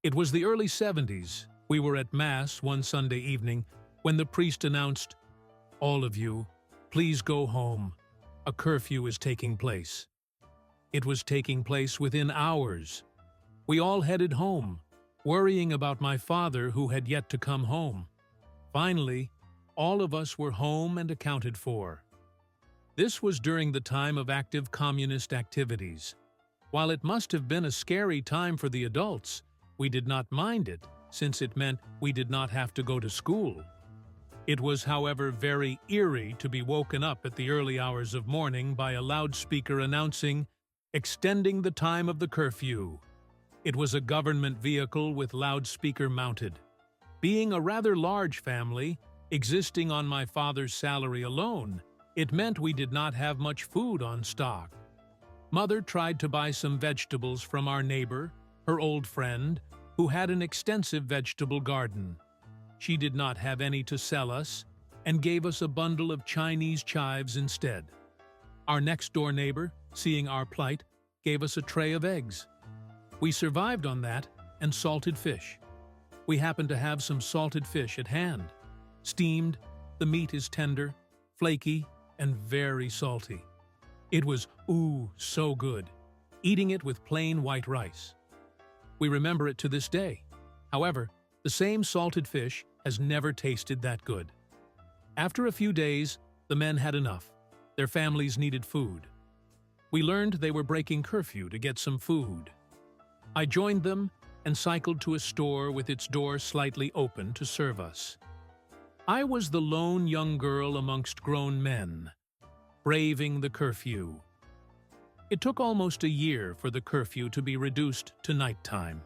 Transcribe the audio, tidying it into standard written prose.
It was the early 70s. We were at Mass one Sunday evening when the priest announced, "All of you, please go home. A curfew is taking place." It was taking place within hours. We all headed home, worrying about my father who had yet to come home. Finally, all of us were home and accounted for. This was during the time of active communist activities. While it must have been a scary time for the adults, we did not mind it, since it meant we did not have to go to school. It was, however, very eerie to be woken up at the early hours of morning by a loudspeaker announcing, extending the time of the curfew. It was a government vehicle with loudspeaker mounted. Being a rather large family, existing on my father's salary alone, it meant we did not have much food on stock. Mother tried to buy some vegetables from our neighbor, her old friend, who had an extensive vegetable garden. She did not have any to sell us and gave us a bundle of Chinese chives instead. Our next-door neighbor, seeing our plight, gave us a tray of eggs. We survived on that and salted fish. We happened to have some salted fish at hand. Steamed, the meat is tender, flaky, and very salty. It was, so good, eating it with plain white rice. We remember it to this day. However, the same salted fish has never tasted that good. After a few days, the men had enough. Their families needed food. We learned they were breaking curfew to get some food. I joined them and cycled to a store with its door slightly open to serve us. I was the lone young girl amongst grown men, braving the curfew. It took almost a year for the curfew to be reduced to nighttime.